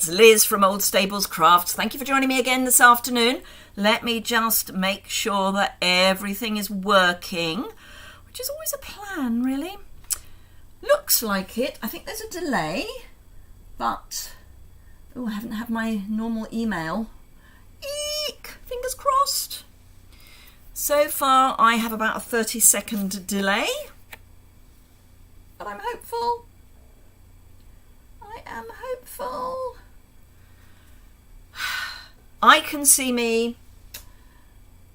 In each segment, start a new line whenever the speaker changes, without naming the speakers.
it's Liz from Old Stables Crafts. Thank you for joining me again this afternoon. Let me just make sure that everything is working, which is always a plan, really. Looks like it. I think there's a delay, but I haven't had my normal email. Eek! Fingers crossed. So far, I have about a 30-second delay, but I'm hopeful. I am hopeful. I can see me.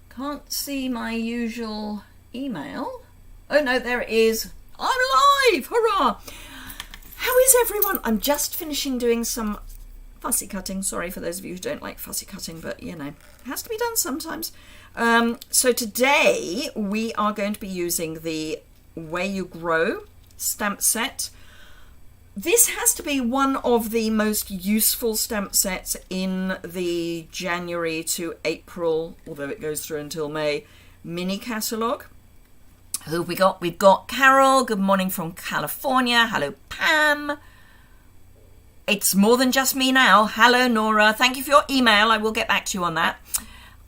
Can't see my usual email. Oh no, there it is. I'm live! Hurrah! How is everyone? I'm just finishing doing some fussy cutting. Sorry for those of you who don't like fussy cutting, but you know, it has to be done sometimes. So today we are going to be using the Way You Grow stamp set. This has to be one of the most useful stamp sets in the January to April, although it goes through until May, mini catalogue. Who have we got? We've got Carol. Good morning from California. Hello, Pam. It's more than just me now. Hello, Nora. Thank you for your email. I will get back to you on that.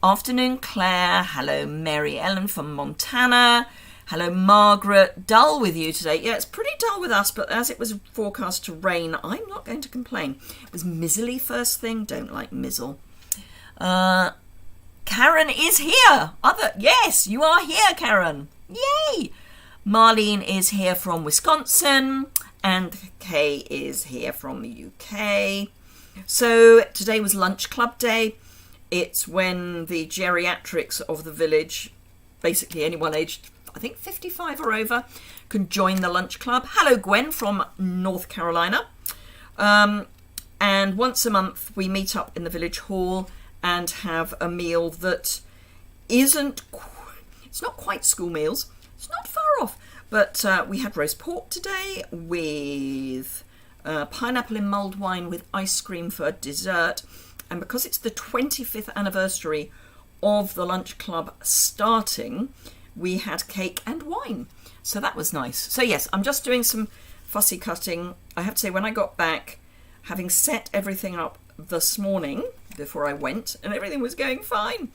Afternoon, Claire. Hello, Mary Ellen from Montana. Hello, Margaret. Dull with you today. Yeah, it's pretty dull with us, but as it was forecast to rain, I'm not going to complain. It was mizzly first thing. Don't like mizzle. Karen is here. Yes, you are here, Karen. Yay! Marlene is here from Wisconsin, and Kay is here from the UK. So today was lunch club day. It's when the geriatrics of the village, basically anyone aged, I think 55 or over, can join the lunch club. Hello, Gwen from North Carolina. And once a month we meet up in the village hall and have a meal that isn't, it's not quite school meals. It's not far off. But we had roast pork today with pineapple in mulled wine with ice cream for dessert. And because it's the 25th anniversary of the lunch club starting, we had cake and wine. So that was nice. So yes, I'm just doing some fussy cutting. I have to say, when I got back, having set everything up this morning before I went, and everything was going fine,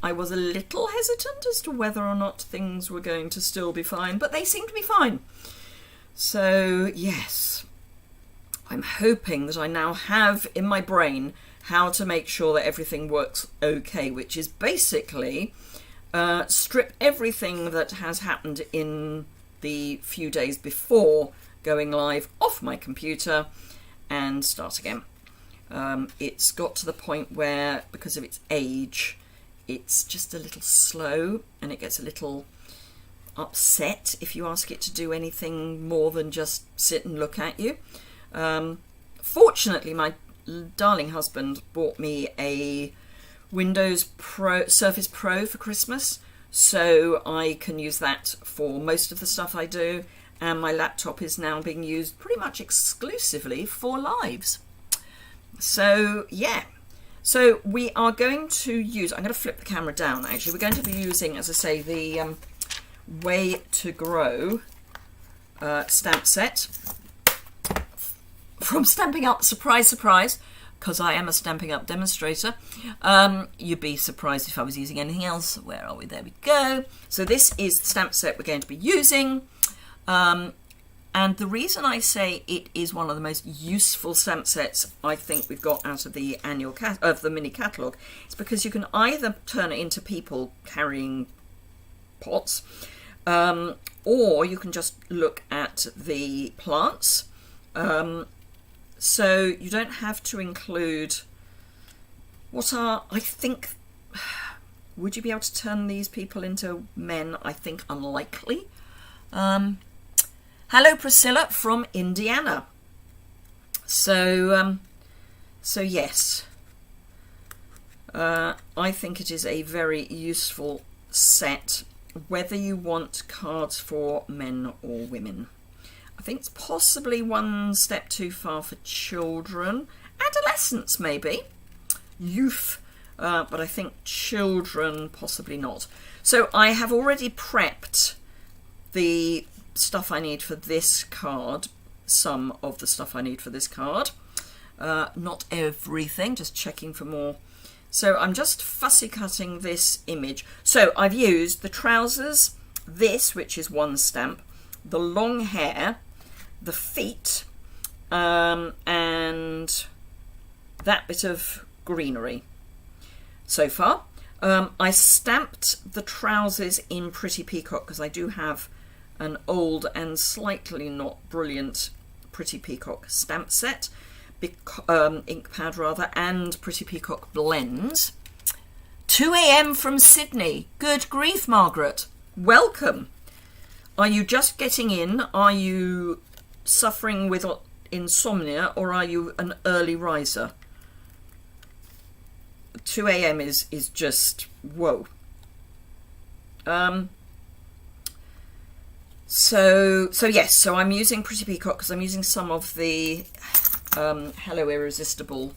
I was a little hesitant as to whether or not things were going to still be fine, but they seem to be fine. So yes, I'm hoping that I now have in my brain how to make sure that everything works okay, which is basically strip everything that has happened in the few days before going live off my computer and start again. It's got to the point where, because of its age, it's just a little slow and it gets a little upset if you ask it to do anything more than just sit and look at you. Fortunately, my darling husband bought me a Windows Surface Pro for Christmas, so I can use that for most of the stuff I do, and my laptop is now being used pretty much exclusively for lives. So yeah, so we are going to use, I'm going to flip the camera down actually, we're going to be using, as I say, the Way to Grow stamp set from Stampin' Up. Surprise, surprise, because I am a Stampin' Up demonstrator. You'd be surprised if I was using anything else. Where are we? There we go. So this is the stamp set we're going to be using. And the reason I say it is one of the most useful stamp sets I think we've got out of the annual of the mini catalogue is because you can either turn it into people carrying pots, or you can just look at the plants. So you don't have to include what are, I think, would you be able to turn these people into men? I think unlikely. Hello, Priscilla from Indiana. So yes, I think it is a very useful set, whether you want cards for men or women. I think it's possibly one step too far for children, adolescents maybe, youth, but I think children possibly not. So I have already prepped the stuff I need for this card, some of the stuff I need for this card. not everything, just checking for more. So I'm just fussy cutting this image. So I've used the trousers, this, which is one stamp, the long hair, the feet, and that bit of greenery so far. I stamped the trousers in Pretty Peacock because I do have an old and slightly not brilliant Pretty Peacock stamp set, ink pad rather, and Pretty Peacock blends. 2 a.m. from Sydney. Good grief, Margaret. Welcome. Are you just getting in? Are you suffering with insomnia, or are you an early riser? 2 a.m. is just whoa. So yes, so I'm using Pretty Peacock because I'm using some of the Hello Irresistible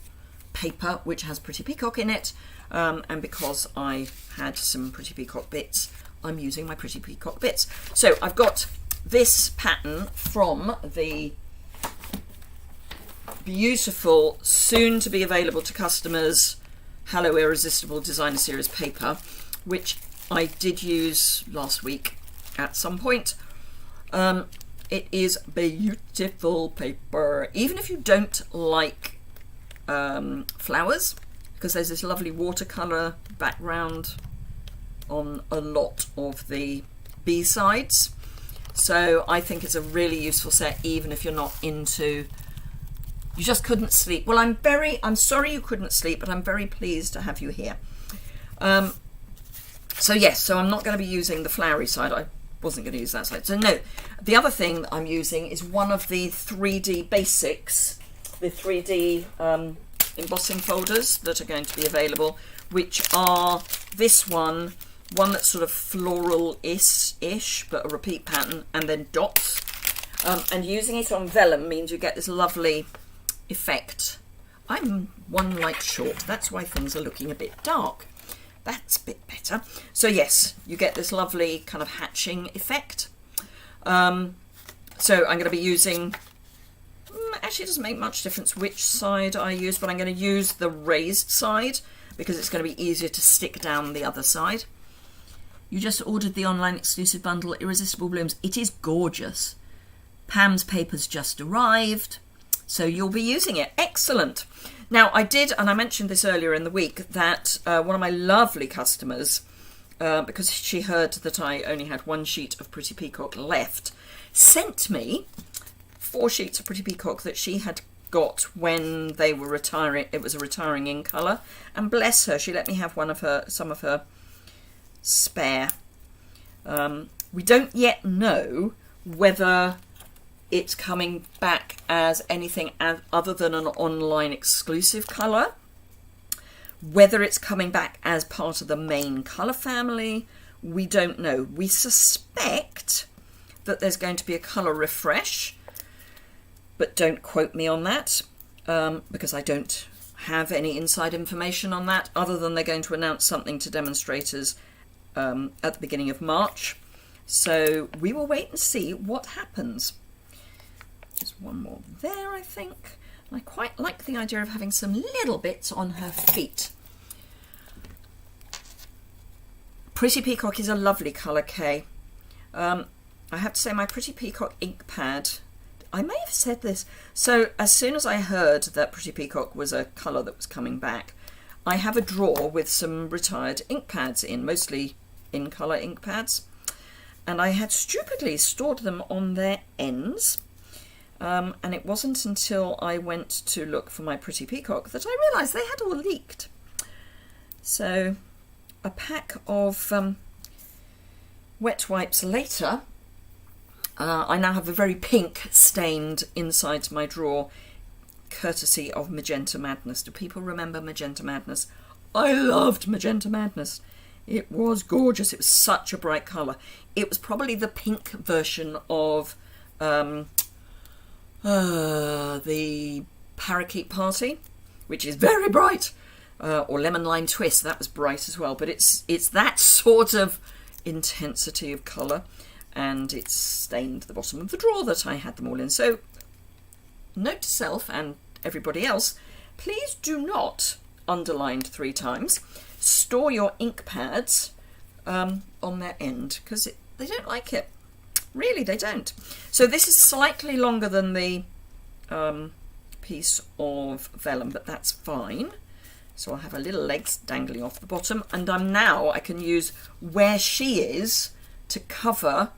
paper, which has Pretty Peacock in it, and because I had some Pretty Peacock bits, I'm using my Pretty Peacock bits. So I've got this pattern from the beautiful, soon to be available to customers, Hello Irresistible Designer Series paper, which I did use last week at some point. It is beautiful paper, even if you don't like flowers, because there's this lovely watercolor background on a lot of the B-sides. So I think it's a really useful set, even if you're not into, you just couldn't sleep. Well, I'm sorry you couldn't sleep, but I'm very pleased to have you here. So yes, so I'm not going to be using the flowery side. I wasn't going to use that side. So no, the other thing that I'm using is one of the 3D basics, the 3D embossing folders that are going to be available, which are this one that's sort of floral-ish, but a repeat pattern, and then dots. And using it on vellum means you get this lovely effect. I'm one light short, that's why things are looking a bit dark. That's a bit better. So yes, you get this lovely kind of hatching effect. So I'm going to be using, actually it doesn't make much difference which side I use, but I'm going to use the raised side because it's going to be easier to stick down the other side. You just ordered the online exclusive bundle, Irresistible Blooms. It is gorgeous. Pam's paper's just arrived, so you'll be using it. Excellent. Now, I did, and I mentioned this earlier in the week, that one of my lovely customers, because she heard that I only had one sheet of Pretty Peacock left, sent me 4 sheets of Pretty Peacock that she had got when they were retiring. It was a retiring in colour, and bless her, she let me have some of her spare. We don't yet know whether it's coming back as anything other than an online exclusive colour, whether it's coming back as part of the main colour family, we don't know. We suspect that there's going to be a colour refresh, but don't quote me on that, because I don't have any inside information on that, other than they're going to announce something to demonstrators at the beginning of March. So we will wait and see what happens. There's one more there, I think. I quite like the idea of having some little bits on her feet. Pretty Peacock is a lovely colour, Kay. I have to say my Pretty Peacock ink pad, I may have said this. So as soon as I heard that Pretty Peacock was a colour that was coming back, I have a drawer with some retired ink pads in, mostly in colour ink pads. And I had stupidly stored them on their ends. And it wasn't until I went to look for my Pretty Peacock that I realised they had all leaked. So a pack of wet wipes later, I now have a very pink stained inside my drawer, courtesy of Magenta Madness. Do people remember Magenta Madness? I loved Magenta Madness. It was gorgeous. It was such a bright colour. It was probably the pink version of the Parakeet Party, which is very bright, or Lemon Lime Twist, that was bright as well, but it's that sort of intensity of colour, and it's stained the bottom of the drawer that I had them all in. So note to self, and everybody else, please do not underline 3 times. Store your ink pads on their end, because they don't like it. Really, they don't. So this is slightly longer than the piece of vellum, but that's fine. So I'll have a little legs dangling off the bottom, and I can use where she is to cover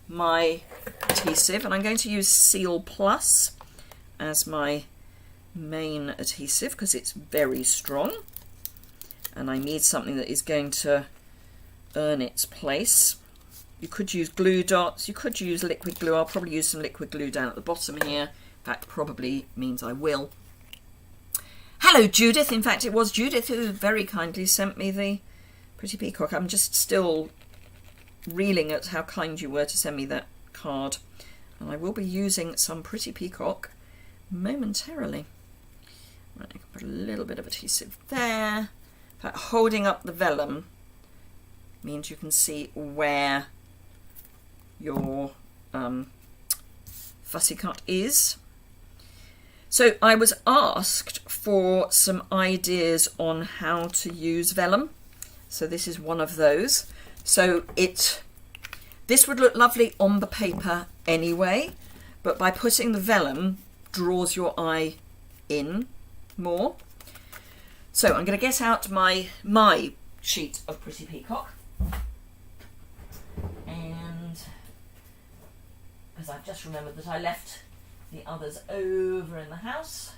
my adhesive, and I'm going to use Seal Plus as my main adhesive because it's very strong, and I need something that is going to earn its place. You could use glue dots, you could use liquid glue. I'll probably use some liquid glue down at the bottom here. In fact, probably means I will. Hello Judith, in fact it was Judith who very kindly sent me the Pretty Peacock. I'm just still reeling at how kind you were to send me that card, and I will be using some Pretty Peacock momentarily. Right, I can put a little bit of adhesive there. In fact, holding up the vellum means you can see where your fussy cut is. So I was asked for some ideas on how to use vellum. So this is one of those. So this would look lovely on the paper anyway, but by putting the vellum draws your eye in more. So I'm going to get out my sheet of Pretty Peacock, and because I've just remembered that I left the others over in the house,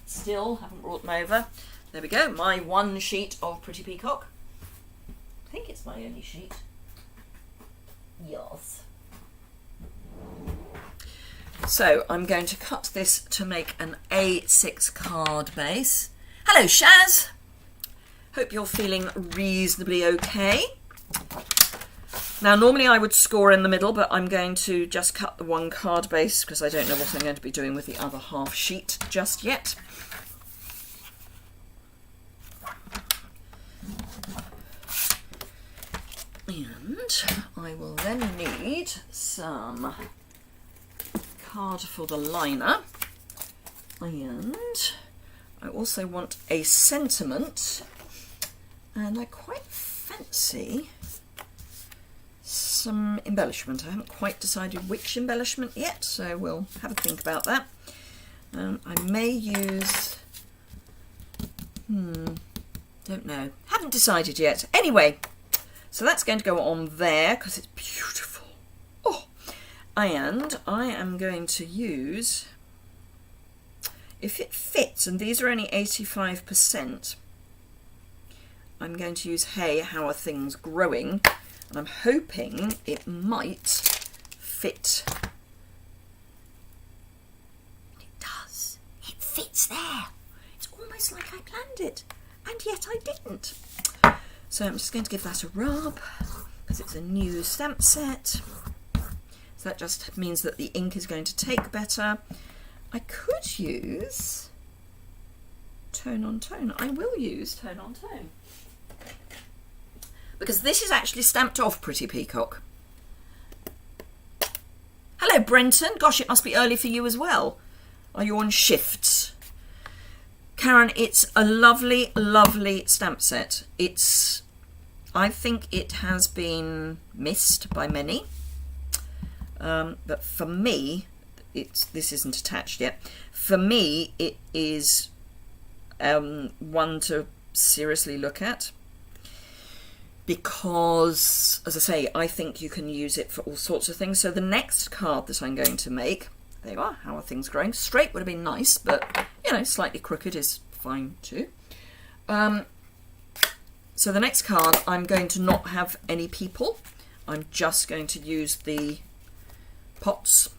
still haven't brought them over. There we go, my one sheet of Pretty Peacock. I think it's my only sheet. Yes. So I'm going to cut this to make an A6 card base. Hello Shaz! Hope you're feeling reasonably okay. Now normally I would score in the middle, but I'm going to just cut the one card base because I don't know what I'm going to be doing with the other half sheet just yet. And I will then need some card for the liner, and I also want a sentiment, and I quite fancy some embellishment. I haven't quite decided which embellishment yet, so we'll have a think about that. I may use, don't know, haven't decided yet. Anyway, so that's going to go on there because it's beautiful. Oh, and I am going to use, if it fits, and these are only 85%, I'm going to use Hey, How Are Things Growing? And I'm hoping it might fit. It does. It fits there. It's almost like I planned it, and yet I didn't. So I'm just going to give that a rub because it's a new stamp set. So that just means that the ink is going to take better. I could use Tone on Tone. I will use Tone on Tone, because this is actually stamped off Pretty Peacock. Hello Brenton, gosh, it must be early for you as well. Are you on shifts? Karen, it's a lovely, lovely stamp set. I think it has been missed by many, but for me, this isn't attached yet. For me, it is one to seriously look at, because, as I say, I think you can use it for all sorts of things. So the next card that I'm going to make, there you are, How Are Things Growing? Straight would have been nice, but, you know, slightly crooked is fine too. So the next card, I'm going to not have any people. I'm just going to use the pots,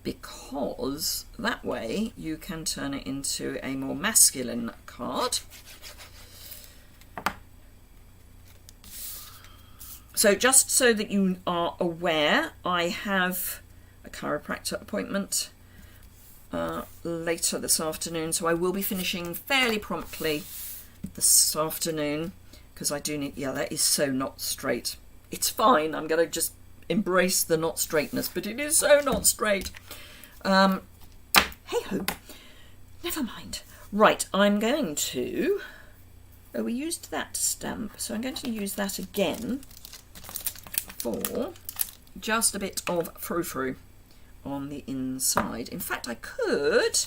because that way you can turn it into a more masculine card. So just so that you are aware, I have a chiropractor appointment later this afternoon, so I will be finishing fairly promptly this afternoon, because I do need, yeah, that is so not straight. It's fine, I'm going to just embrace the not straightness, but it is so not straight. Hey ho. Never mind. Right, I'm going to... Oh, we used that stamp, so I'm going to use that again for just a bit of frou-frou on the inside. In fact, I could...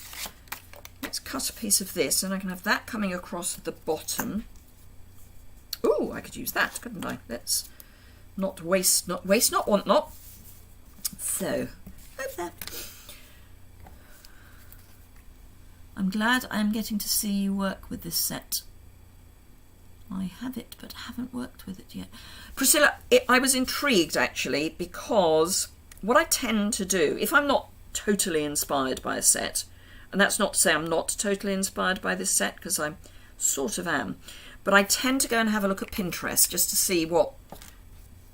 Let's cut a piece of this, and I can have that coming across the bottom. Oh, I could use that, couldn't I? Let's not waste, not want not. So, over there. I'm glad I'm getting to see you work with this set. I have it, but haven't worked with it yet. Priscilla, I was intrigued actually, because what I tend to do, if I'm not totally inspired by a set, and that's not to say I'm not totally inspired by this set, because I sort of am, but I tend to go and have a look at Pinterest just to see what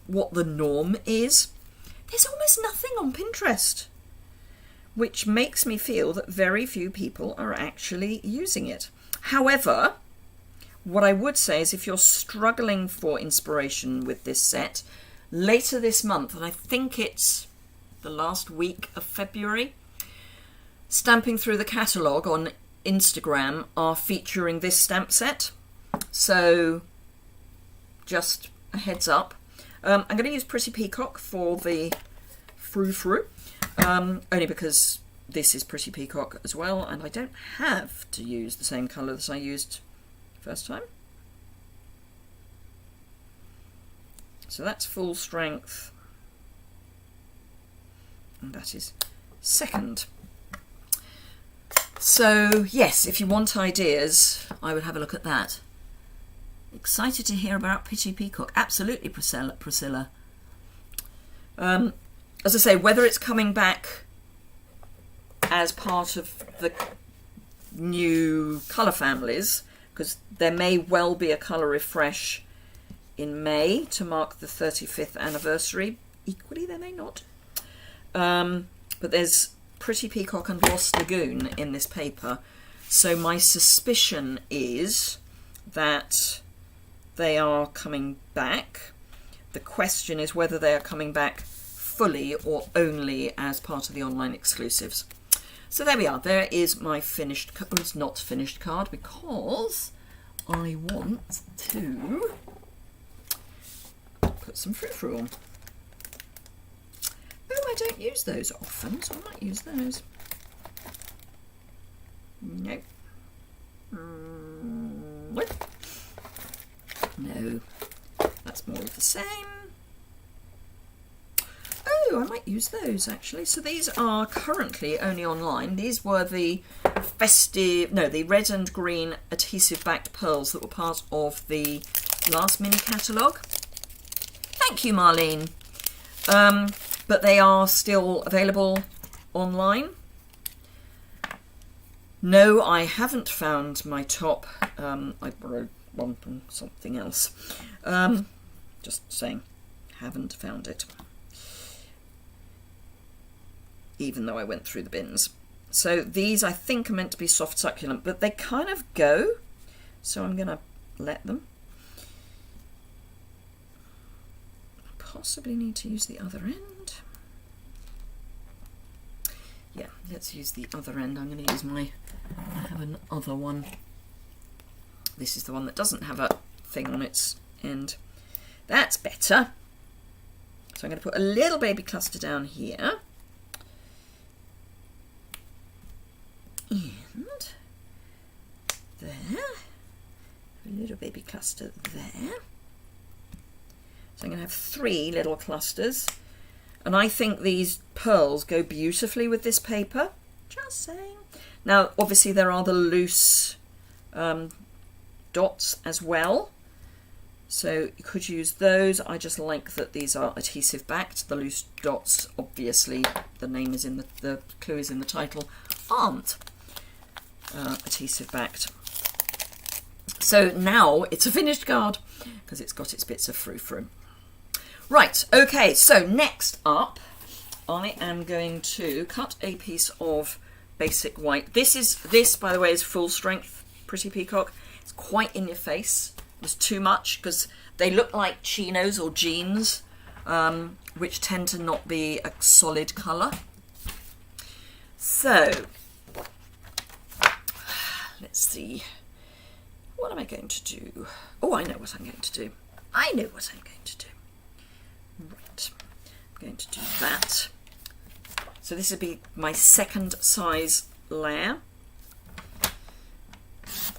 the norm is. There's almost nothing on Pinterest, which makes me feel that very few people are actually using it. However, what I would say is if you're struggling for inspiration with this set, later this month, and I think it's the last week of February, Stamping Through the Catalogue on Instagram are featuring this stamp set. So just a heads up. I'm going to use Pretty Peacock for the frou-frou, only because this is Pretty Peacock as well, and I don't have to use the same colour that I used first time. So that's full strength, and that is second. So yes, if you want ideas, I would have a look at that. Excited to hear about Pretty Peacock. Absolutely, Priscilla. As I say, whether it's coming back as part of the new colour families, because there may well be a colour refresh in May to mark the 35th anniversary. Equally, there may not. But there's Pretty Peacock and Lost Lagoon in this paper. So my suspicion is that they are coming back. The question is whether they are coming back fully or only as part of the online exclusives. So there we are. There is my finished card. It's not finished card because I want to put some frou-frou on. Oh, I don't use those often, so I might use those. Nope. No, that's more of the same. Oh, I might use those actually. So these are currently only online. These were the the red and green adhesive backed pearls that were part of the last mini catalogue. Thank you, Marlene. But they are still available online. No, I haven't found my top. I borrowed one from something else. Just saying, haven't found it. Even though I went through the bins. So these I think are meant to be soft succulent, but they kind of go. So I'm going to let them. I possibly need to use the other end. Yeah, let's use the other end. I'm going to use I have another one. This is the one that doesn't have a thing on its end. That's better. So I'm going to put a little baby cluster down here. And there. A little baby cluster there. So I'm going to have 3 little clusters. And I think these pearls go beautifully with this paper. Just saying. Now, obviously, there are the loose dots as well. So you could use those. I just like that these are adhesive backed. The loose dots, obviously, the name is in the clue is in the title, aren't adhesive backed. So now it's a finished card because it's got its bits of frou-frou. Right, okay, so next up, I am going to cut a piece of basic white. This, by the way, is full strength Pretty Peacock. It's quite in your face. It's too much because they look like chinos or jeans, which tend to not be a solid colour. So, let's see. What am I going to do? Oh, I know what I'm going to do. I know what I'm going to do. Right. I'm going to do that. So this would be my second size layer.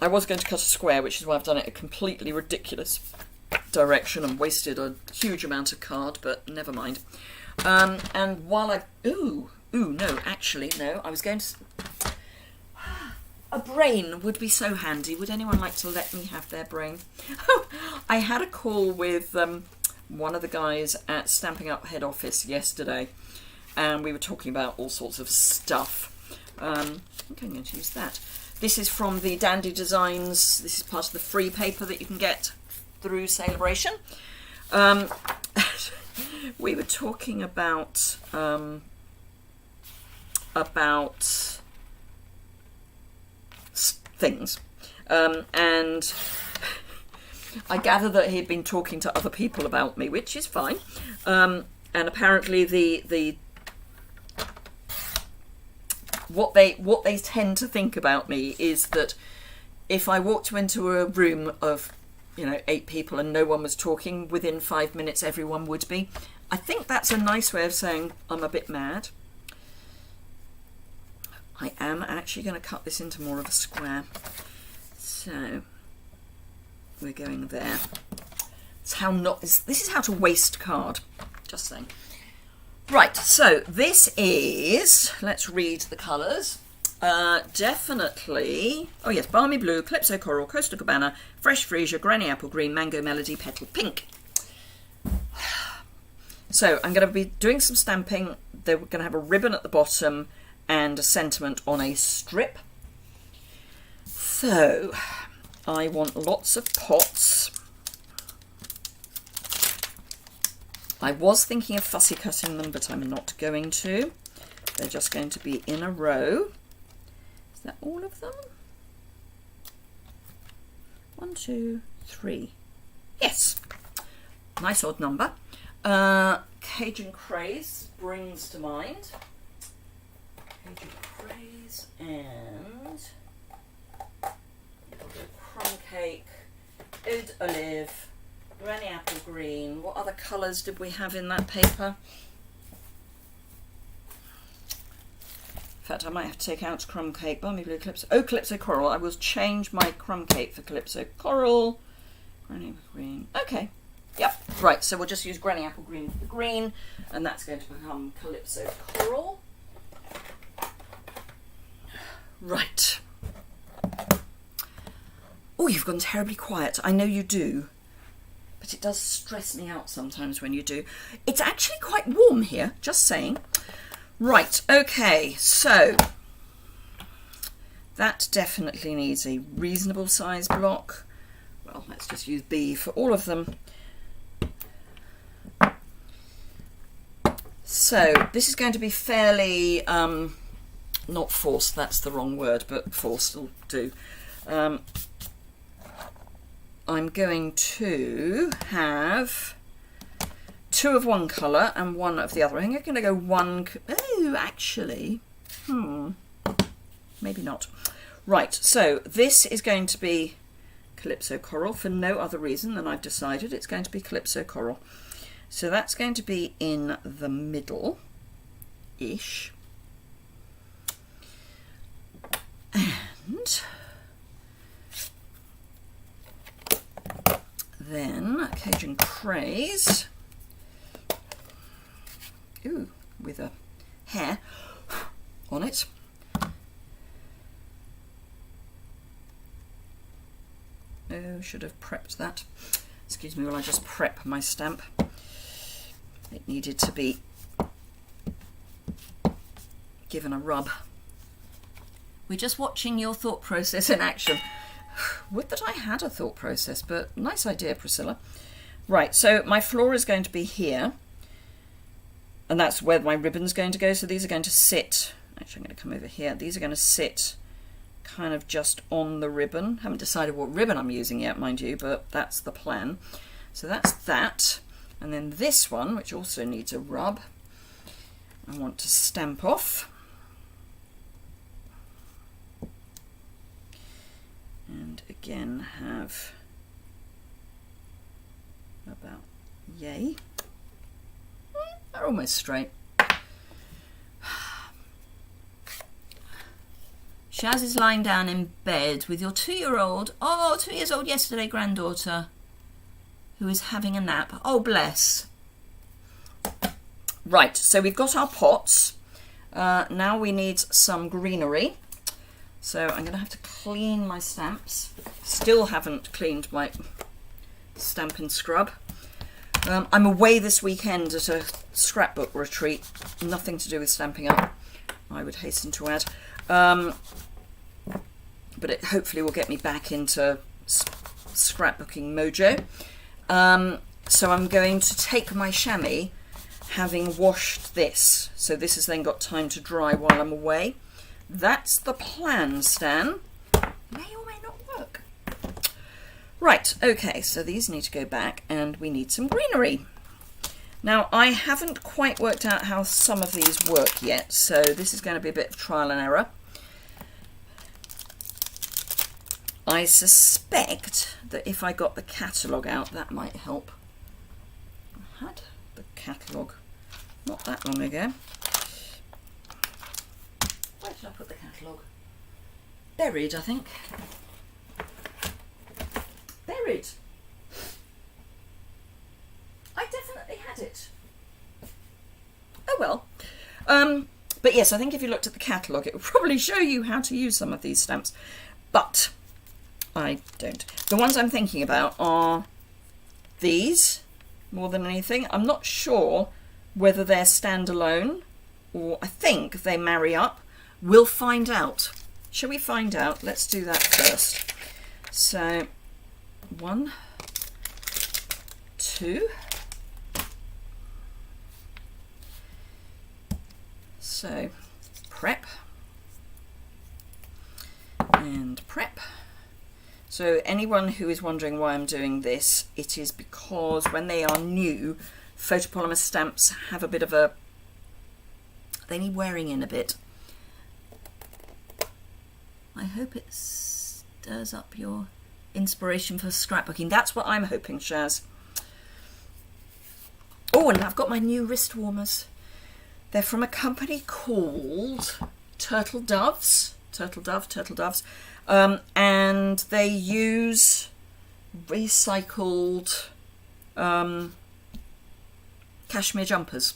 I was going to cut a square, which is why I've done it a completely ridiculous direction and wasted a huge amount of card, but never mind. And while no, actually, no, I was going to... A brain would be so handy. Would anyone like to let me have their brain? I had a call with one of the guys at Stampin' Up head office yesterday, and we were talking about all sorts of stuff. I think I'm going to use that. This is from the Dandy Designs. This is part of the free paper that you can get through Sale-a-bration. We were talking about things, and I gather that he'd been talking to other people about me, which is fine. And apparently the what they tend to think about me is that if I walked into a room of 8 people and no one was talking, within 5 minutes everyone would be. I think that's a nice way of saying I'm a bit mad. I am actually going to cut this into more of a square. So we're going there. This is how to waste card. Just saying. Right, so this is, let's read the colours. Definitely, oh yes, Balmy Blue, Calypso Coral, Coastal Cabana, Fresh Freesia, Granny Apple Green, Mango Melody, Petal Pink. So I'm going to be doing some stamping. They're going to have a ribbon at the bottom and a sentiment on a strip. So I want lots of pots. I was thinking of fussy cutting them, but I'm not going to. They're just going to be in a row. Is that all of them? 1, 2, 3. Yes. Nice odd number. Cajun Craze brings to mind. Cajun Craze and crumb cake, Eau d'Olive, Granny Apple Green. What other colours did we have in that paper? In fact, I might have to take out crumb cake, Balmy Blue, Calypso. Oh, Calypso Coral. I will change my crumb cake for Calypso Coral. Granny Apple Green. Okay. Yep. Right, so we'll just use Granny Apple Green for the green, and that's going to become Calypso Coral. Right. Oh, you've gone terribly quiet. I know you do. But it does stress me out sometimes when you do. It's actually quite warm here, just saying. Right, okay, so that definitely needs a reasonable size block. Well, let's just use B for all of them. So this is going to be fairly, not forced, that's the wrong word, but forced will do. I'm going to have 2 of one colour and 1 of the other. I'm going to go 1. Oh, actually, maybe not. Right, so this is going to be Calypso Coral for no other reason than I've decided it's going to be Calypso Coral. So that's going to be in the middle-ish. And then Cajun Craze, ooh, with a hair on it. Oh, should have prepped that. Excuse me while I just prep my stamp. It needed to be given a rub. We're just watching your thought process in action. Would that I had a thought process, but nice idea, Priscilla. Right, so my floor is going to be here, and that's where my ribbon's going to go. So these are going to sit, actually I'm going to come over here. These are going to sit kind of just on the ribbon. Haven't decided what ribbon I'm using yet, mind you, but that's the plan. So that's that. And then this one, which also needs a rub, I want to stamp off. And again have about yay. They're almost straight. Shaz is lying down in bed with your 2-year-old, 2 years old yesterday, granddaughter, who is having a nap. Oh, bless. Right, so we've got our pots. Now we need some greenery. So I'm going to have to clean my stamps. Still haven't cleaned my Stampin' Scrub. I'm away this weekend at a scrapbook retreat. Nothing to do with Stampin' Up, I would hasten to add. But it hopefully will get me back into scrapbooking mojo. So I'm going to take my chamois, having washed this. So this has then got time to dry while I'm away. That's the plan, Stan. May or may not work. Right, okay, so these need to go back and we need some greenery. Now, I haven't quite worked out how some of these work yet, so this is going to be a bit of trial and error. I suspect that if I got the catalogue out, that might help. I had the catalogue not that long ago. Where did I put the catalogue? Buried, I think. Buried. I definitely had it. Oh well. But yes, I think if you looked at the catalogue, it would probably show you how to use some of these stamps. But I don't. The ones I'm thinking about are these, more than anything. I'm not sure whether they're standalone or I think they marry up. We'll find out. Shall we find out? Let's do that first. So, 1, 2. So, prep and prep. So anyone who is wondering why I'm doing this, it is because when they are new, photopolymer stamps have a bit of a, they need wearing in a bit. I hope it stirs up your inspiration for scrapbooking. That's what I'm hoping, Shaz. Oh, and I've got my new wrist warmers. They're from a company called Turtle Doves. And they use recycled cashmere jumpers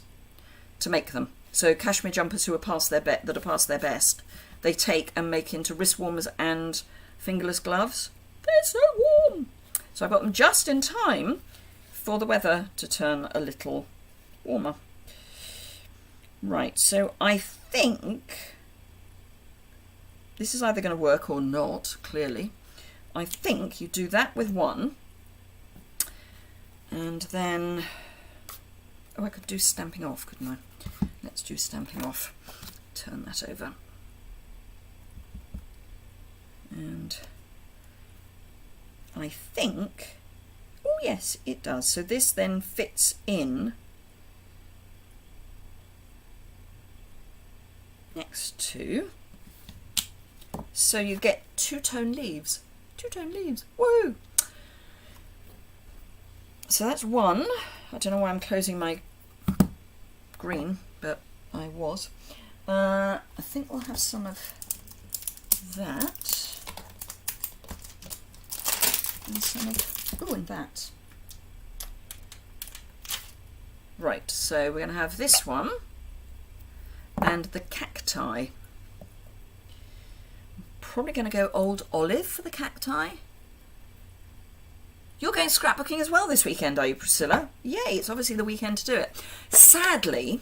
to make them. So cashmere jumpers who are past their best, they take and make into wrist warmers and fingerless gloves. They're so warm. So I got them just in time for the weather to turn a little warmer. Right, so I think this is either going to work or not, clearly. I think you do that with one. And then, oh, I could do stamping off, couldn't I? Let's do stamping off. Turn that over. And I think, oh yes, it does. So this then fits in next to. So you get two-tone leaves. Two-tone leaves. Woo! So that's one. I don't know why I'm closing my green, but I was. I think we'll have some of that. And some of, oh, and that. Right, so we're going to have this one and the cacti. Probably going to go old olive for the cacti. You're going scrapbooking as well this weekend, are you, Priscilla? Yay, it's obviously the weekend to do it. Sadly,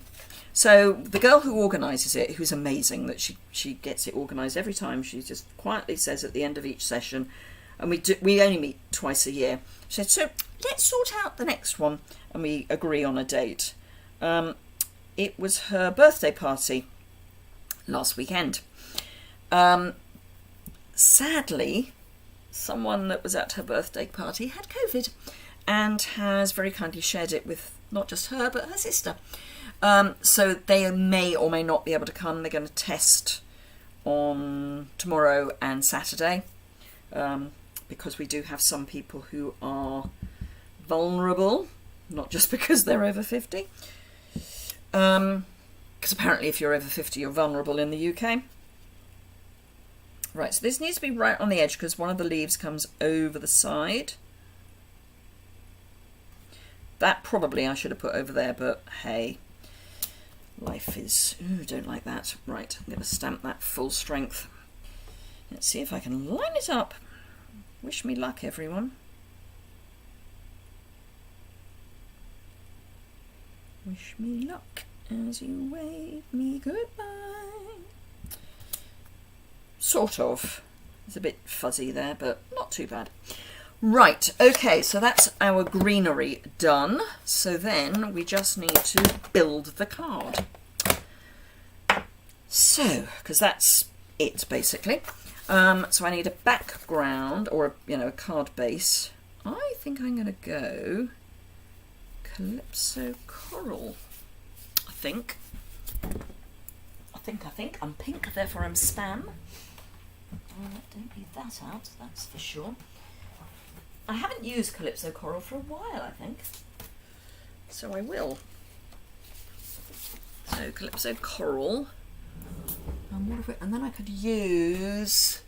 so the girl who organises it, who's amazing that she gets it organised every time, she just quietly says at the end of each session, and we only meet twice a year, she said, so let's sort out the next one, and we agree on a date. It was her birthday party last weekend. Sadly, someone that was at her birthday party had COVID and has very kindly shared it with not just her, but her sister. So they may or may not be able to come. They're going to test on tomorrow and Saturday. because we do have some people who are vulnerable, not just because they're over 50. Because apparently if you're over 50 you're vulnerable in the UK. Right, so this needs to be right on the edge because one of the leaves comes over the side. That probably I should have put over there, but hey, life is... Ooh, don't like that. Right, I'm going to stamp that full strength. Let's see if I can line it up. Wish me luck, everyone. Wish me luck as you wave me goodbye. Sort of. It's a bit fuzzy there, but not too bad. Right, okay, so that's our greenery done. So then we just need to build the card. So, because that's it basically. So I need a background or a card base. I think I'm going to go Calypso Coral. I think I'm pink, therefore I'm spam. Don't leave that out, that's for sure. I haven't used Calypso Coral for a while, I think. So I will. So Calypso Coral. And then I could use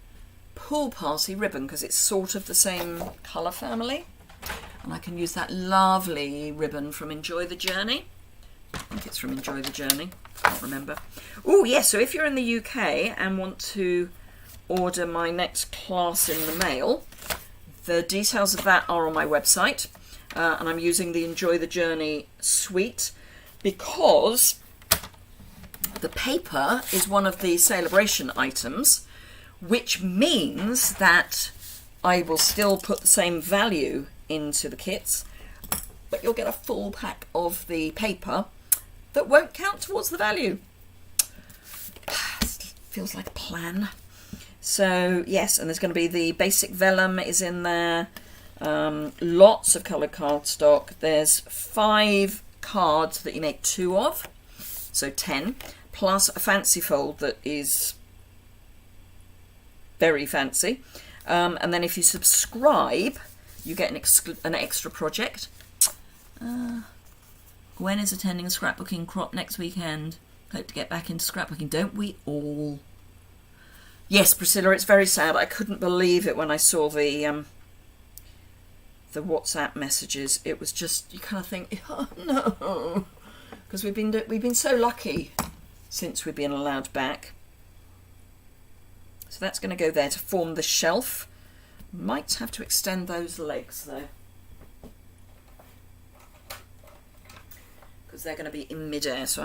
Pool Parsley ribbon because it's sort of the same colour family. And I can use that lovely ribbon from Enjoy the Journey. I think it's from Enjoy the Journey. Can't remember. Oh, yes, so if you're in the UK and want to order my next class in the mail, the details of that are on my website. And I'm using the Enjoy the Journey suite because the paper is one of the Sale-a-bration items, which means that I will still put the same value into the kits, but you'll get a full pack of the paper that won't count towards the value. Feels like a plan. So yes, and there's going to be the basic vellum is in there, lots of coloured cardstock. There's 5 cards that you make 2 of, so 10, plus a fancy fold that is very fancy. And then if you subscribe, you get an extra project. Gwen is attending a scrapbooking crop next weekend. Hope to get back into scrapbooking. Don't we all? Yes, Priscilla, it's very sad. I couldn't believe it when I saw the WhatsApp messages. It was just, you kind of think, oh no, because we've been so lucky since we've been allowed back. So that's going to go there to form the shelf. Might have to extend those legs though, because they're going to be in mid-air. So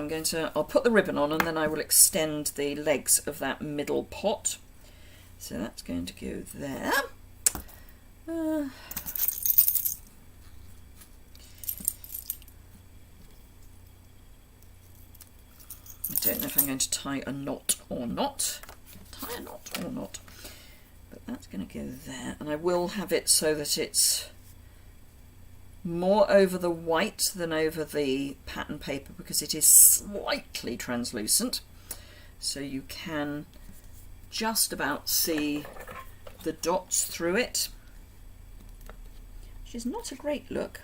I'll put the ribbon on and then I will extend the legs of that middle pot. So that's going to go there. I don't know if I'm going to tie a knot or not. Tie a knot or not. But that's going to go there. And I will have it so that it's more over the white than over the pattern paper because it is slightly translucent. So you can just about see the dots through it, which is not a great look.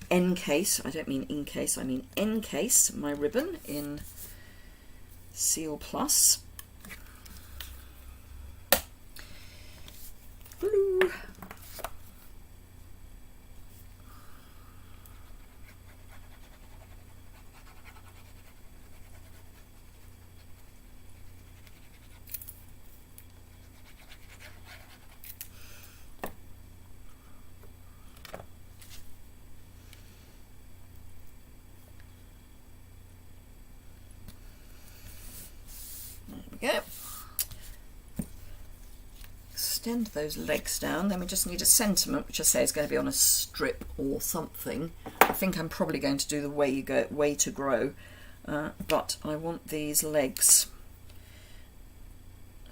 Encase, I don't mean in case, I mean encase my ribbon in Seal Plus. Blue. Go. Extend those legs down, then we just need a sentiment, which I say is going to be on a strip or something. I think I'm probably going to do the way to grow, but I want these legs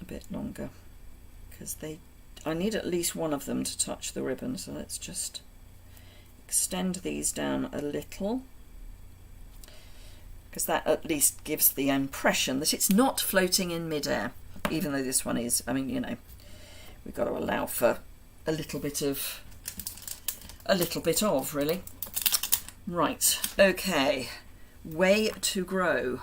a bit longer because I need at least one of them to touch the ribbon, so let's just extend these down a little, because that at least gives the impression that it's not floating in midair, even though this one is. I mean, you know, we've got to allow for a little bit of really. Right, okay, way to grow.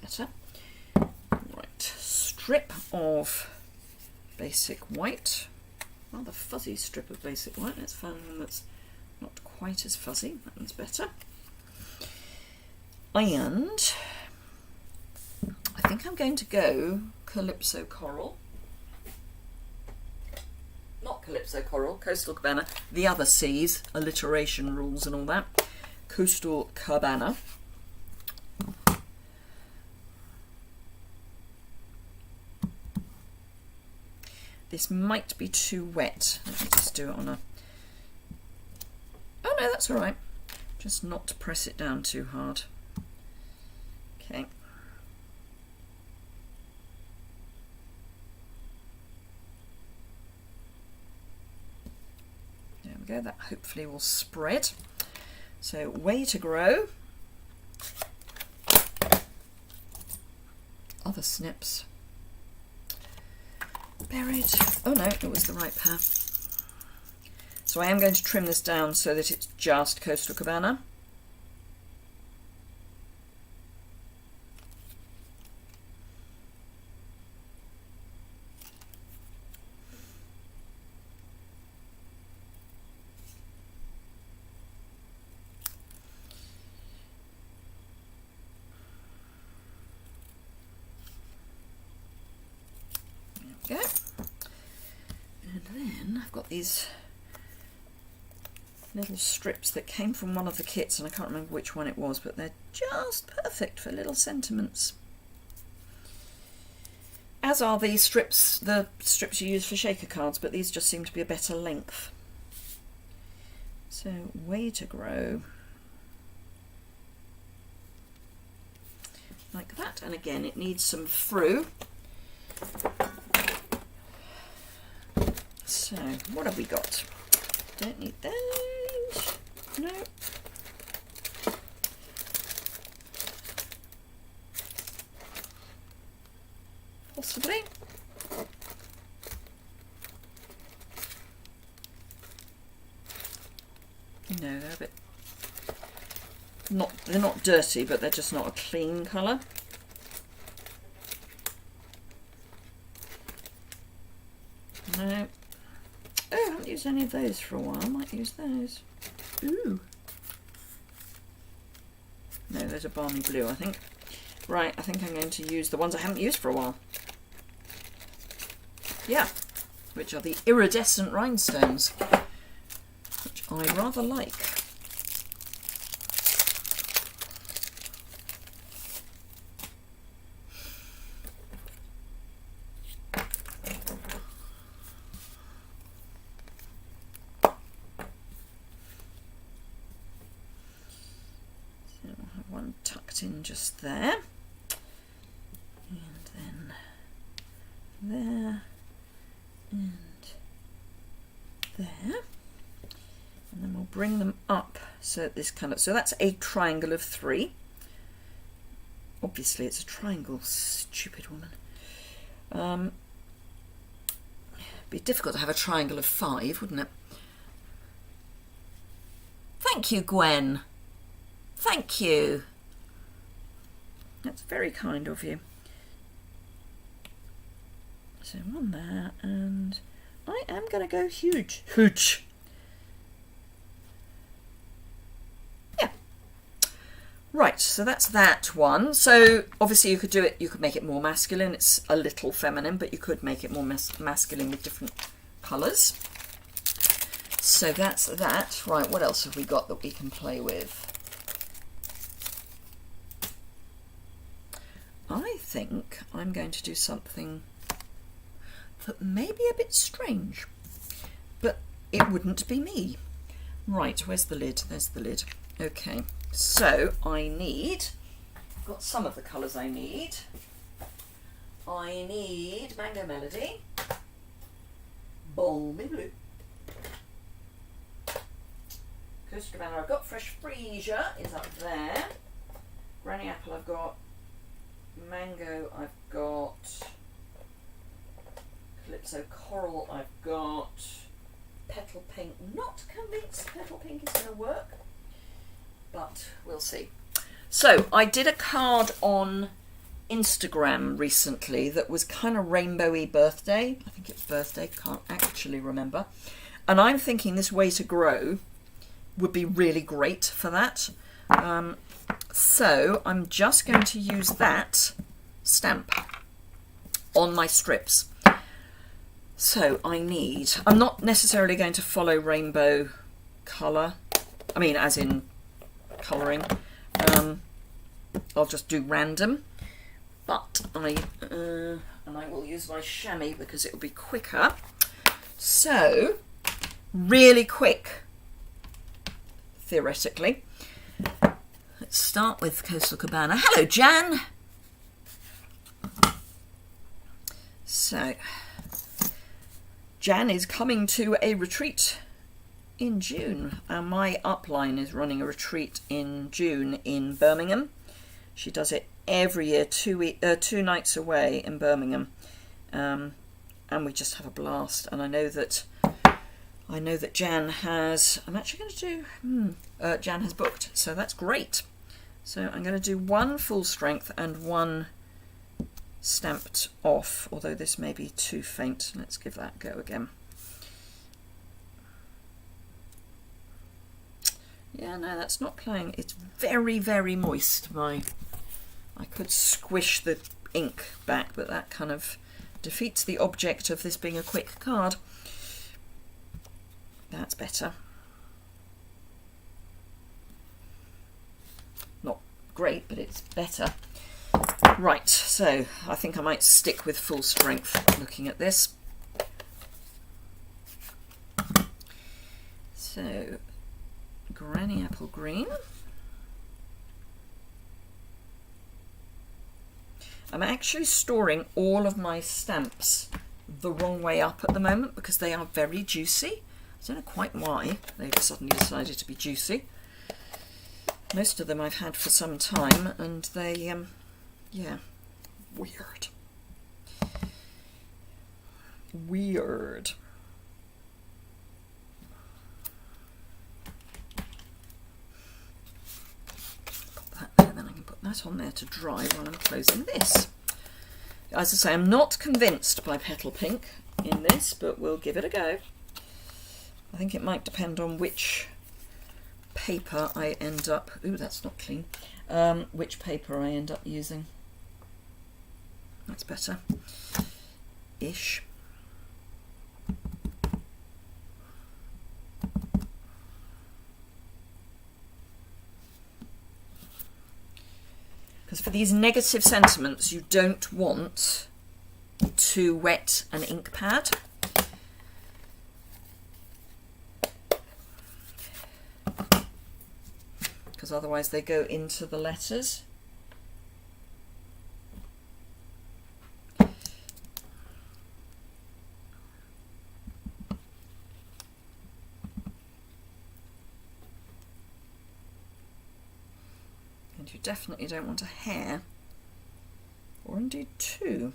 Better. Right, strip of basic white, rather fuzzy strip of basic white. Let's find one that's not quite as fuzzy. That one's better. And I think I'm going to go Calypso Coral. Not Calypso Coral, Coastal Cabana. The other C's, alliteration rules and all that. Coastal Cabana. This might be too wet. Let me just do it on a... Oh no, that's all right. Just not to press it down too hard. Okay. There we go. That hopefully will spread. So, way to grow. Other snips. Buried. Oh no, it was the right pair. So I am going to trim this down so that it's just Coastal Cabana. There we go. And then I've got these little strips that came from one of the kits, and I can't remember which one it was, but they're just perfect for little sentiments. As are these strips, the strips you use for shaker cards, but these just seem to be a better length. So, way to grow. Like that, and again it needs some frou. So, what have we got? Don't need those. No. Possibly. No, they're a bit they're not dirty, but they're just not a clean colour. No. Oh, I haven't used any of those for a while. I might use those. Ooh. No, those are balmy blue, I think. Right, I think I'm going to use the ones I haven't used for a while. Yeah, which are the iridescent rhinestones, which I rather like. In just there, and then there, and there, and then we'll bring them up so this colour. So that's a triangle of 3. Obviously, it's a triangle. Stupid woman. It'd be difficult to have a triangle of 5, wouldn't it? Thank you, Gwen. Thank you. That's very kind of you. So one there, and I am going to go huge. Huge. Yeah. Right, so that's that one. So obviously you could do it, you could make it more masculine. It's a little feminine, but you could make it more masculine with different colours. So that's that. Right, what else have we got that we can play with? I think I'm going to do something that may be a bit strange, but it wouldn't be me. Right, where's the lid? There's the lid. Okay, so I've got some of the colours I need. I need Mango Melody, Balmy Blue, Coastal Cabana, I've got Fresh Freesia is up there, Granny Apple I've got, Mango I've got, Calypso Coral I've got, Petal Pink, not convinced Petal Pink is going to work, but we'll see. So I did a card on Instagram recently that was kind of rainbowy birthday. I think it's birthday, can't actually remember. And I'm thinking this Way to Grow would be really great for that. So I'm just going to use that stamp on my strips. So I'm not necessarily going to follow rainbow colour. I mean, as in colouring. I'll just do random. But and I will use my chamois because it will be quicker. So, really quick, theoretically. Let's start with Coastal Cabana. Hello, Jan. So, Jan is coming to a retreat in June. My upline is running a retreat in June in Birmingham. She does it every year, 2 nights away in Birmingham, and we just have a blast. And I know that Jan has. I'm actually going to do. Jan has booked, so that's great. So I'm going to do one full strength and one stamped off. Although this may be too faint. Let's give that a go again. Yeah, no, that's not playing. It's very, very moist. I could squish the ink back, but that kind of defeats the object of this being a quick card. That's better. Not great, but it's better. Right, so I think I might stick with full strength looking at this. So, Granny Apple Green. I'm actually storing all of my stamps the wrong way up at the moment because they are very juicy. I don't know quite why they've suddenly decided to be juicy. Most of them I've had for some time and they, yeah, weird. Weird. Then I can put that on there to dry while I'm closing this. As I say, I'm not convinced by Petal Pink in this, but we'll give it a go. I think it might depend on which paper I end up... Ooh, that's not clean. Which paper I end up using. That's better. Ish. Because for these negative sentiments, you don't want to wet an ink pad. Because otherwise they go into the letters. And you definitely don't want a hair, or indeed two.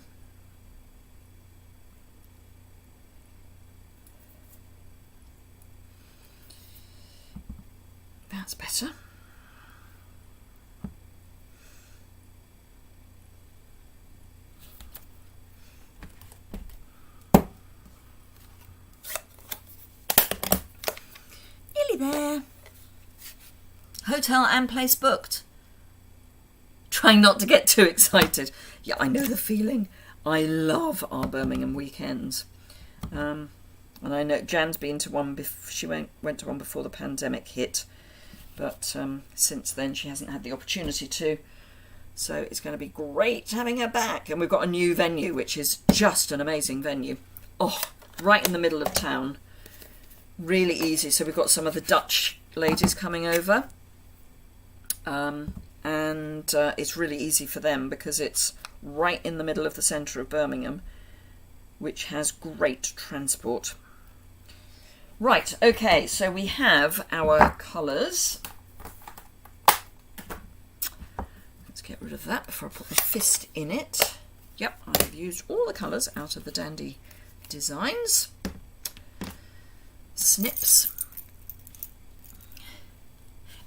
That's better. Nearly there. Hotel and place booked. Trying not to get too excited. Yeah, I know the feeling. I love our Birmingham weekends. And I know Jan's been to one, she went to one before the pandemic hit. But since then she hasn't had the opportunity to. So it's going to be great having her back. And we've got a new venue, which is just an amazing venue. Oh, right in the middle of town. Really easy. So we've got some of the Dutch ladies coming over, and it's really easy for them because it's right in the middle of the centre of Birmingham, which has great transport. Right, okay, so we have our colours. Let's get rid of that before I put my fist in it. Yep, I've used all the colours out of the Dandy Designs. Snips.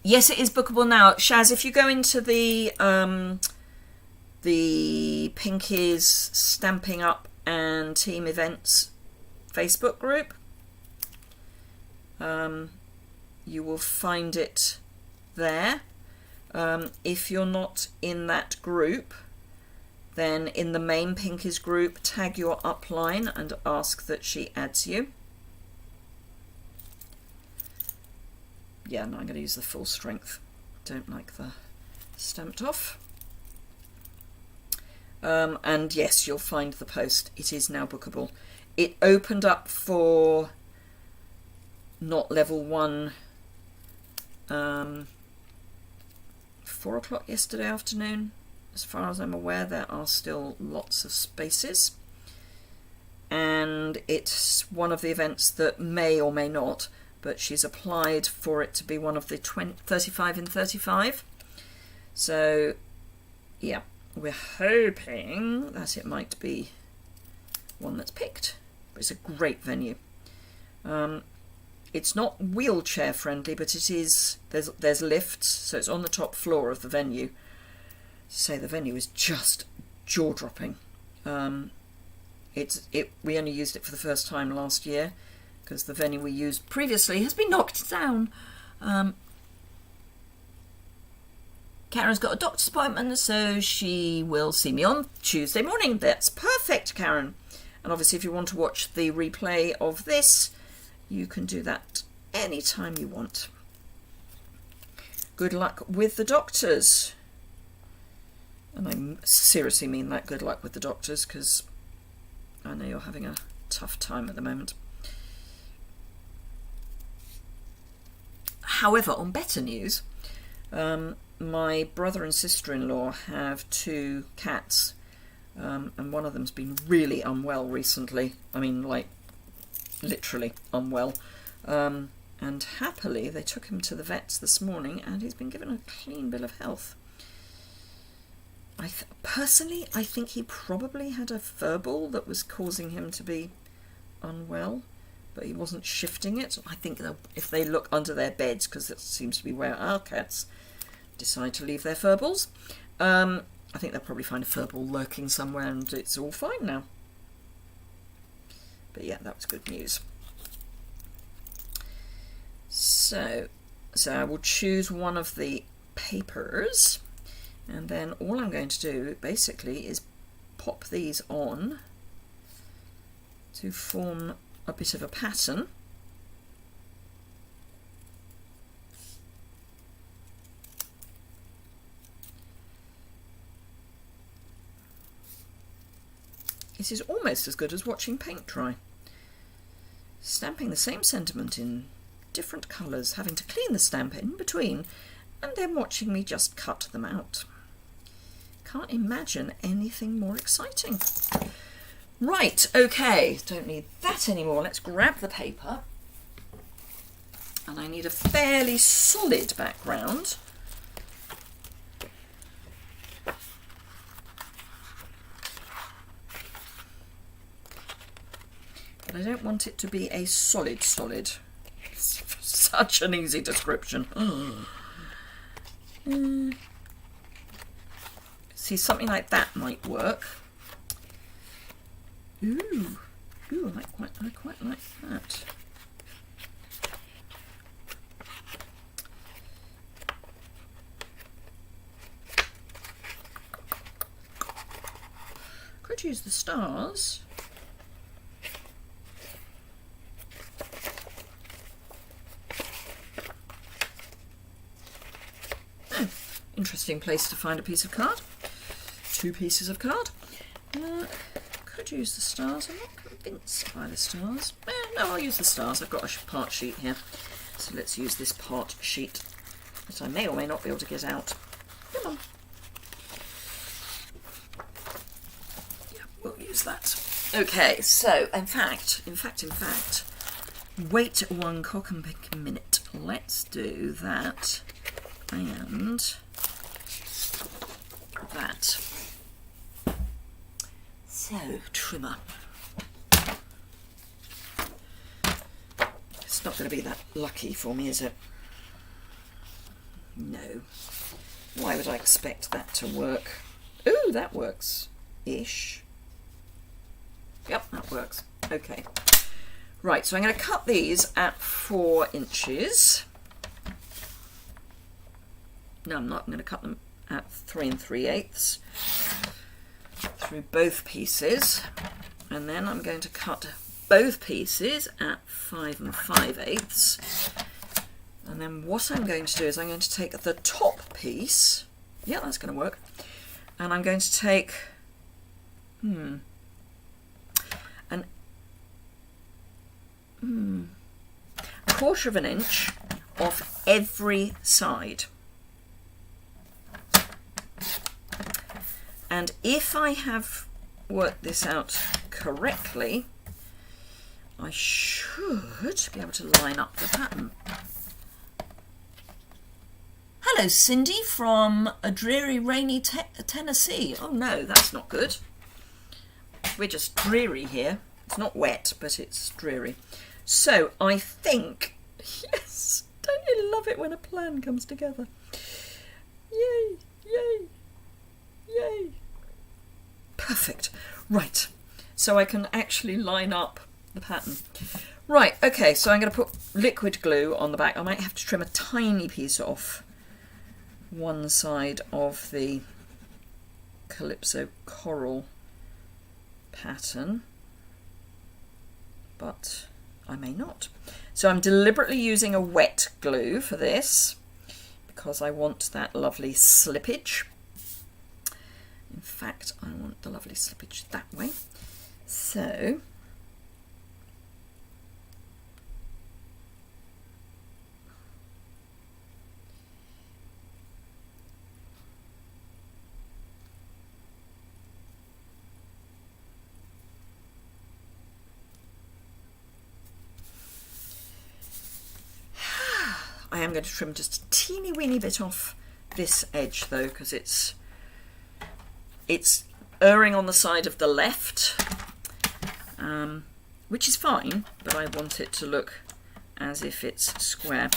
Yes, it is bookable now. Shaz, if you go into the Pinkies Stamping Up and Team Events Facebook group, you will find it there. If you're not in that group, then in the main Pinkies group, tag your upline and ask that she adds you. Yeah, no, I'm going to use the full strength. Don't like the stamped off. And yes, you'll find the post. It is now bookable. It opened up for not level 1 4 o'clock yesterday afternoon. As far as I'm aware, there are still lots of spaces, and it's one of the events that may or may not, but she's applied for it to be one of the 35 in 35. So yeah, we're hoping that it might be one that's picked. But it's a great venue. It's not wheelchair friendly, but it is. There's lifts, so it's on the top floor of the venue. Say the venue is just jaw-dropping. We only used it for the first time last year because the venue we used previously has been knocked down. Karen's got a doctor's appointment, so she will see me on Tuesday morning. That's perfect, Karen. And obviously, if you want to watch the replay of this, you can do that anytime you want. Good luck with the doctors. And I seriously mean that, good luck with the doctors, because I know you're having a tough time at the moment. However, on better news, my brother and sister-in-law have 2 cats, and one of them's been really unwell recently. I mean, like, literally unwell. And happily, they took him to the vets this morning, and he's been given a clean bill of health. Personally, I think he probably had a furball that was causing him to be unwell, but he wasn't shifting it. I think if they look under their beds, because that seems to be where our cats decide to leave their furballs, I think they'll probably find a furball lurking somewhere, and it's all fine now. But yeah, that was good news. So I will choose one of the papers, and then all I'm going to do basically is pop these on to form a bit of a pattern. This is almost as good as watching paint dry. Stamping the same sentiment in different colours, having to clean the stamp in between, and then watching me just cut them out. Can't imagine anything more exciting. Right, okay, don't need that anymore. Let's grab the paper. And I need a fairly solid background. But I don't want it to be a solid. It's such an easy description. See, something like that might work. Ooh, I quite like that. Could use the stars. Oh, interesting place to find a piece of card. 2 pieces of card. Could use the stars. I'm not convinced by the stars. no, I'll use the stars. I've got a part sheet here. So let's use this part sheet that I may or may not be able to get out. Come on. Yeah, we'll use that. Okay, so in fact, wait one cock and pick a minute. Let's do that and that. So, trimmer. It's not going to be that lucky for me, is it? No. Why would I expect that to work? Ooh, that works-ish. Yep, that works. Okay. Right, so I'm going to cut these at 4 inches. No, I'm not. I'm going to cut them at 3 3/8 through both pieces. And then I'm going to cut both pieces at 5 5/8. And then what I'm going to do is I'm going to take the top piece. Yeah, that's going to work. And I'm going to take a 1/4 of an inch off every side. And if I have worked this out correctly, I should be able to line up the pattern. Hello, Cindy from a dreary, rainy Tennessee. Oh no, that's not good. We're just dreary here. It's not wet, but it's dreary. So I think, yes, don't you love it when a plan comes together? Yay, yay, yay. Perfect. Right, so I can actually line up the pattern. Right, okay, so I'm going to put liquid glue on the back. I might have to trim a tiny piece off one side of the Calypso coral pattern, but I may not. So I'm deliberately using a wet glue for this because I want that lovely slippage. In fact, I want the lovely slippage that way. So I am going to trim just a teeny weeny bit off this edge though, because it's erring on the side of the left, which is fine, but I want it to look as if it's square.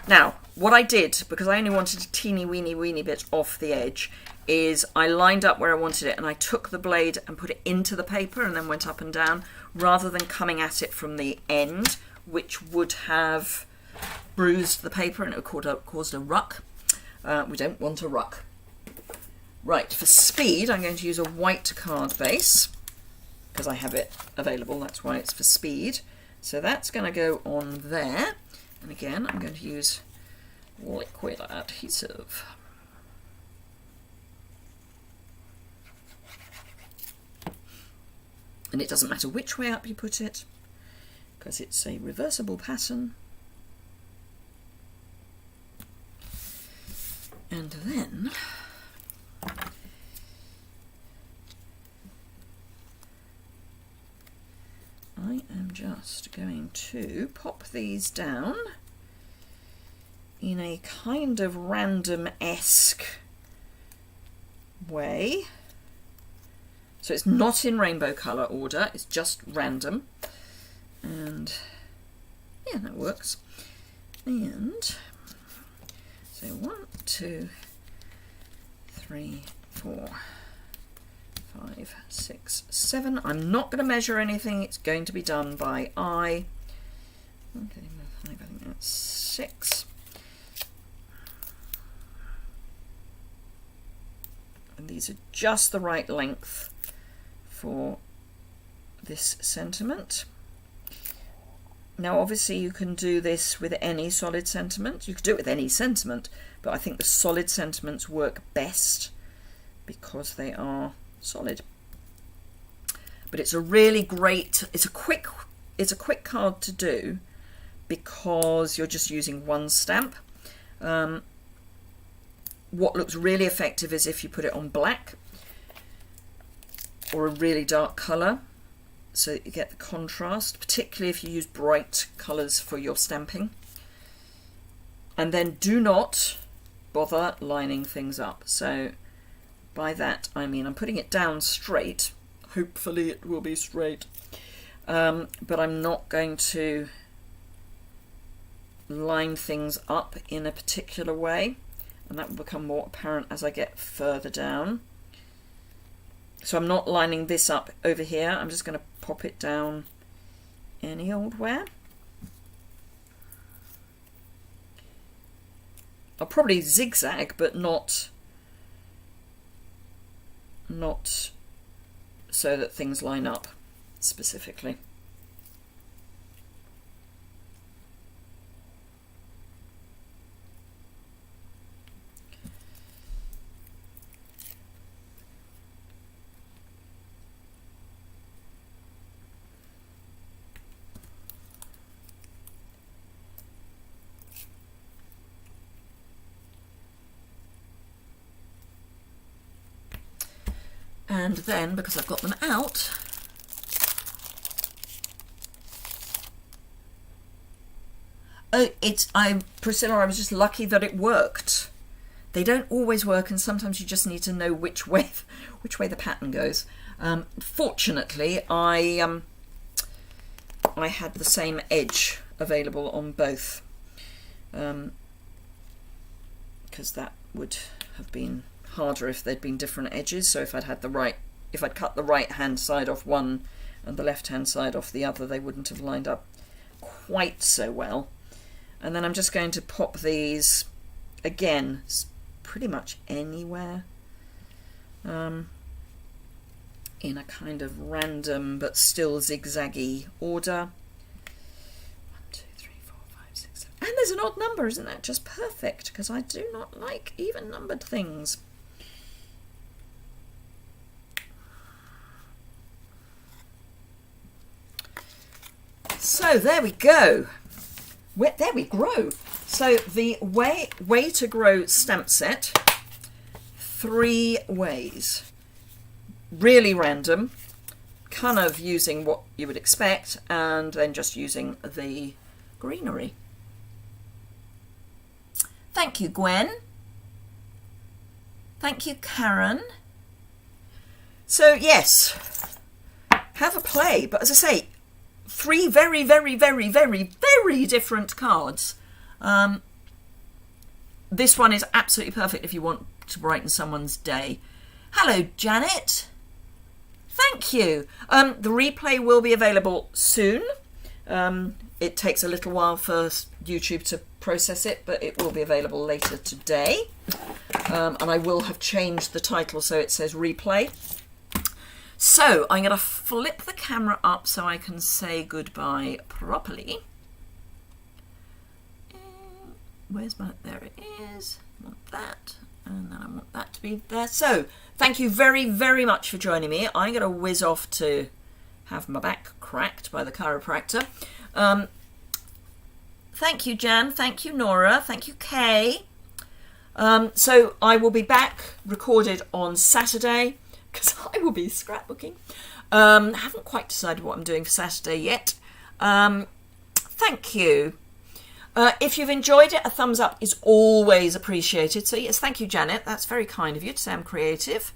Now, what I did, because I only wanted a teeny weeny bit off the edge, is I lined up where I wanted it and I took the blade and put it into the paper and then went up and down, rather than coming at it from the end, which would have bruised the paper and it would have caused a ruck. We don't want a ruck. Right, for speed, I'm going to use a white card base because I have it available. That's why it's for speed. So that's going to go on there. And again, I'm going to use liquid adhesive. And it doesn't matter which way up you put it because it's a reversible pattern. And then I am just going to pop these down in a kind of random-esque way. So it's not in rainbow colour order, it's just random. And yeah, that works. And so 1, 2, 3, 4, 5, 6, 7. I'm not going to measure anything, it's going to be done by eye. Okay, I think that's 6. And these are just the right length for this sentiment. Now obviously you can do this with any solid sentiment. You could do it with any sentiment, but I think the solid sentiments work best because they are solid. But it's a really great, it's a quick it's a quick card to do because you're just using one stamp. What looks really effective is if you put it on black or a really dark colour, so that you get the contrast, particularly if you use bright colours for your stamping. And then do not bother lining things up. So by that I mean I'm putting it down straight. Hopefully it will be straight. But I'm not going to line things up in a particular way, and that will become more apparent as I get further down. So I'm not lining this up over here, I'm just going to pop it down any old where. I'll probably zigzag, but not so that things line up specifically. And then, because I've got them out, Priscilla, I was just lucky that it worked. They don't always work, and sometimes you just need to know which way the pattern goes. Fortunately, I had the same edge available on both, because that would have been harder if there'd been different edges. So if I'd cut the right hand side off one and the left hand side off the other, they wouldn't have lined up quite so well. And then I'm just going to pop these again pretty much anywhere, in a kind of random but still zigzaggy order. 1, 2, 3, 4, 5, 6, 7. And there's an odd number, isn't that just perfect? Because I do not like even numbered things. So there we go. There we grow. So the way to grow stamp set, 3 ways. Really random, kind of using what you would expect, and then just using the greenery. Thank you, Gwen. Thank you, Karen. So yes, have a play, but as I say, 3 very, very, very, very, very different cards. This one is absolutely perfect if you want to brighten someone's day. Hello, Janet. Thank you. The replay will be available soon. It takes a little while for YouTube to process it, but it will be available later today. And I will have changed the title so it says replay. So I'm going to flip the camera up so I can say goodbye properly. Where's my, there it is. I want that, and then I want that to be there. So thank you very, very much for joining me. I'm going to whiz off to have my back cracked by the chiropractor. Thank you, Jan. Thank you, Nora. Thank you, Kay. So I will be back recorded on Saturday, because I will be scrapbooking. I haven't quite decided what I'm doing for Saturday yet. Thank you. If you've enjoyed it, a thumbs up is always appreciated. So yes, thank you, Janet. That's very kind of you to say I'm creative.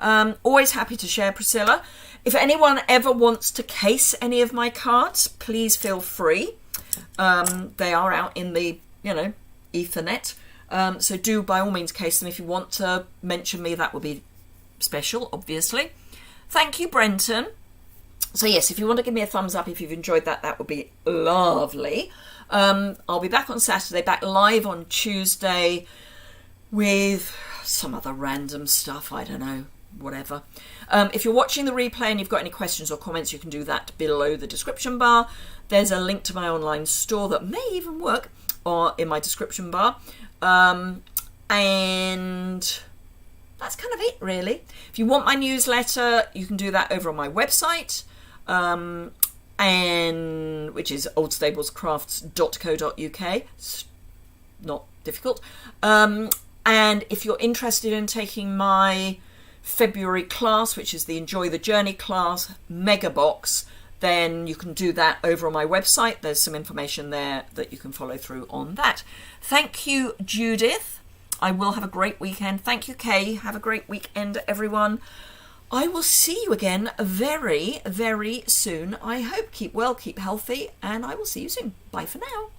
Always happy to share, Priscilla. If anyone ever wants to case any of my cards, please feel free. They are out in the, Ethernet. So do by all means case them. If you want to mention me, that would be special, obviously. Thank you, Brenton. So yes, if you want to give me a thumbs up if you've enjoyed that, that would be lovely. I'll be back on Saturday, back live on Tuesday with some other random stuff, I don't know, whatever. If you're watching the replay and you've got any questions or comments, you can do that below the description bar. There's a link to my online store that may even work in my description bar. And that's kind of it, really. If you want my newsletter, you can do that over on my website. and which is oldstablescrafts.co.uk. It's not difficult. And if you're interested in taking my February class, which is the Enjoy the Journey class mega box, then you can do that over on my website. There's some information there that you can follow through on that. Thank you, Judith. I will have a great weekend. Thank you, Kay. Have a great weekend, everyone. I will see you again very, very soon. I hope. Keep well, keep healthy, and I will see you soon. Bye for now.